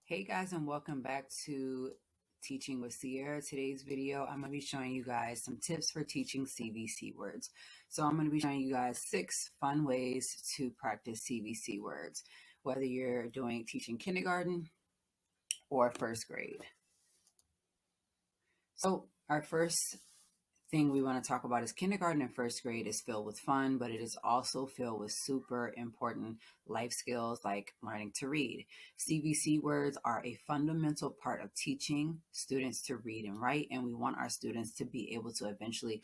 Hey guys, and welcome back to Teaching with Sierra. Today's video, I'm going to be showing you guys some tips for teaching CVC words. So I'm going to be showing you guys 6 fun ways to practice CVC words, whether you're teaching kindergarten or first grade. So our first thing we want to talk about is kindergarten and first grade is filled with fun, but it is also filled with super important life skills like learning to read. CVC words are a fundamental part of teaching students to read and write, and we want our students to be able to eventually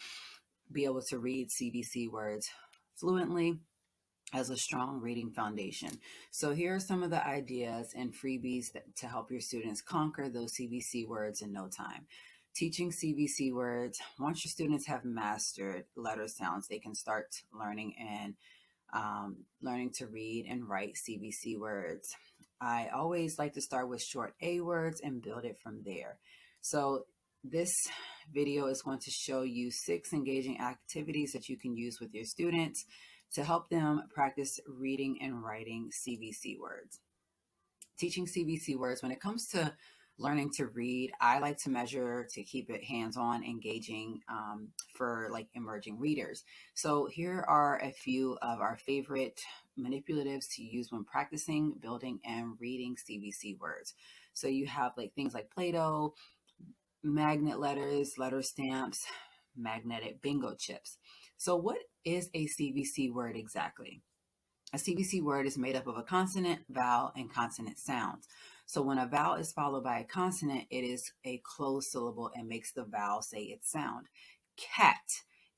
be able to read CVC words fluently as a strong reading foundation. So here are some of the ideas and freebies to help your students conquer those CVC words in no time. Teaching CVC words. Once your students have mastered letter sounds, they can start learning and learning to read and write CVC words. I always like to start with short A words and build it from there. So this video is going to show you 6 engaging activities that you can use with your students to help them practice reading and writing CVC words. Teaching CVC words, when it comes to learning to read, I like to measure to keep it hands-on, engaging for like emerging readers. So here are a few of our favorite manipulatives to use when practicing, building, and reading CVC words. So you have like things like Play Doh, magnet letters, letter stamps, magnetic bingo chips. So what is a CVC word exactly? A CVC word is made up of a consonant, vowel, and consonant sounds. So when a vowel is followed by a consonant, it is a closed syllable and makes the vowel say its sound. Cat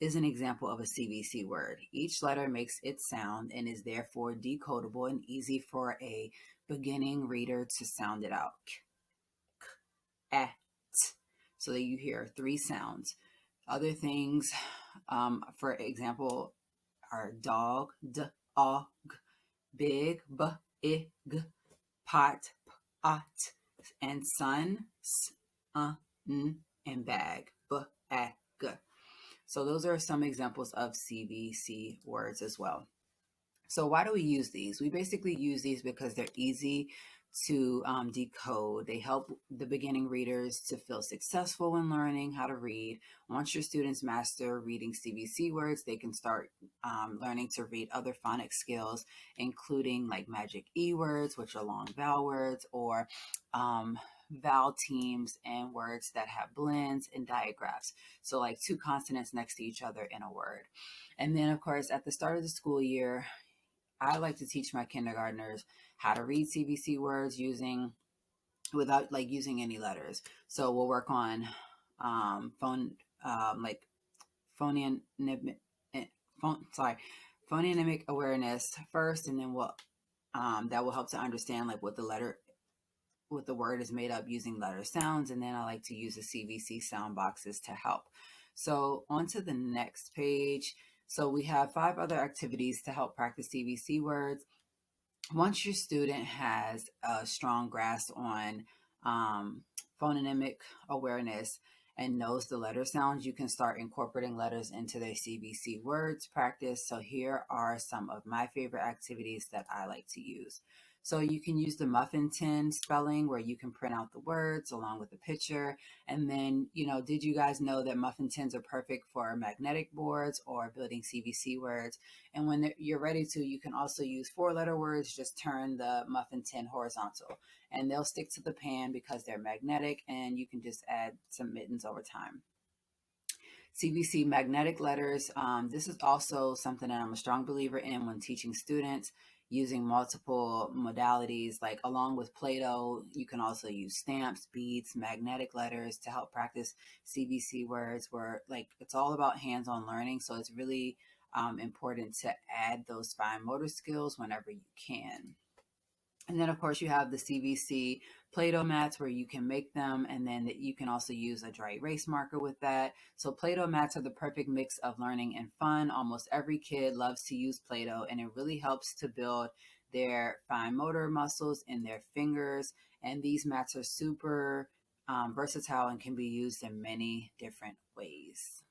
is an example of a CVC word. Each letter makes its sound and is therefore decodable and easy for a beginning reader to sound it out. K, t. So that you hear 3 sounds. Other things, for example, are dog, d, og, big, b, ig, pot, pot, and sun, s, n, and bag, b, a, g. So those are some examples of CVC words as well. So why do we use these? We basically use these because they're easy to decode. They help the beginning readers to feel successful when learning how to read. Once your students master reading CVC words, they can start learning to read other phonics skills, including like magic E words, which are long vowel words, or vowel teams and words that have blends and digraphs. So like 2 consonants next to each other in a word. And then of course, at the start of the school year, I like to teach my kindergartners how to read CVC words without using any letters. So we'll work on phonemic awareness first, and then that will help to understand like what the word is made up using letter sounds, and then I like to use the CVC sound boxes to help. So on to the next page. So we have 5 other activities to help practice CVC words. Once your student has a strong grasp on phonemic awareness and knows the letter sounds, you can start incorporating letters into their CVC words practice. So here are some of my favorite activities that I like to use. So you can use the Muffin Tin Spelling, where you can print out the words along with the picture. And then, did you guys know that muffin tins are perfect for magnetic boards or building CVC words? And when you're ready to, you can also use 4-letter words. Just turn the muffin tin horizontal and they'll stick to the pan because they're magnetic, and you can just add some mittens over time. CVC Magnetic Letters. This is also something that I'm a strong believer in when teaching students, using multiple modalities. Like along with Play-Doh, you can also use stamps, beads, magnetic letters to help practice CVC words, where like it's all about hands-on learning. So it's really important to add those fine motor skills whenever you can. And then, of course, you have the CVC Play Doh Mats, where you can make them, and then you can also use a dry erase marker with that. So Play Doh Mats are the perfect mix of learning and fun. Almost every kid loves to use Play Doh, and it really helps to build their fine motor muscles in their fingers. And these mats are super versatile and can be used in many different ways.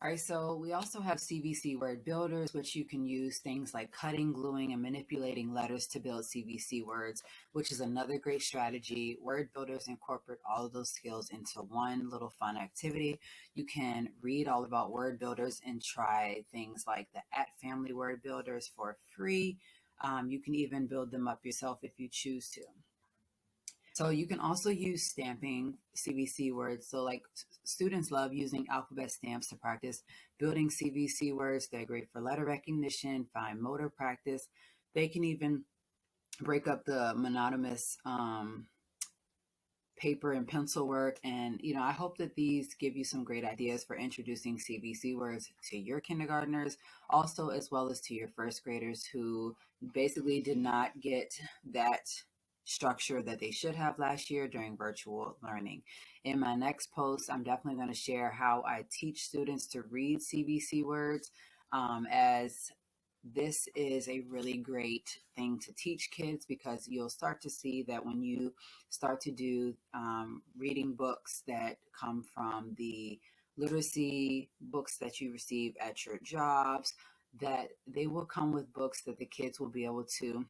All right, so we also have CVC Word Builders, which you can use things like cutting, gluing, and manipulating letters to build CVC words, which is another great strategy. Word Builders incorporate all of those skills into one little fun activity. You can read all about Word Builders and try things like the @Family Word Builders for free. You can even build them up yourself if you choose to. So you can also use stamping CVC words. So like students love using alphabet stamps to practice building CVC words. They're great for letter recognition, fine motor practice. They can even break up the monotonous paper and pencil work. And, I hope that these give you some great ideas for introducing CVC words to your kindergartners, also as well as to your first graders who basically did not get that structure that they should have last year during virtual learning. In my next post, I'm definitely going to share how I teach students to read CVC words, as this is a really great thing to teach kids, because you'll start to see that when you start to do reading books that come from the literacy books that you receive at your jobs, that they will come with books that the kids will be able to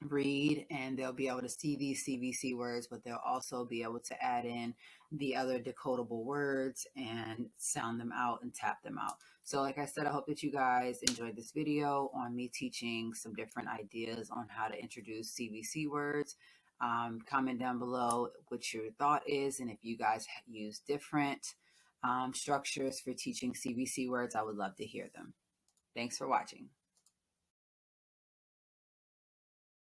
read, and they'll be able to see these CVC words, but they'll also be able to add in the other decodable words and sound them out and tap them out. So like I said, I hope that you guys enjoyed this video on me teaching some different ideas on how to introduce CVC words. Comment down below what your thought is, and if you guys use different structures for teaching CVC words, I would love to hear them. Thanks for watching.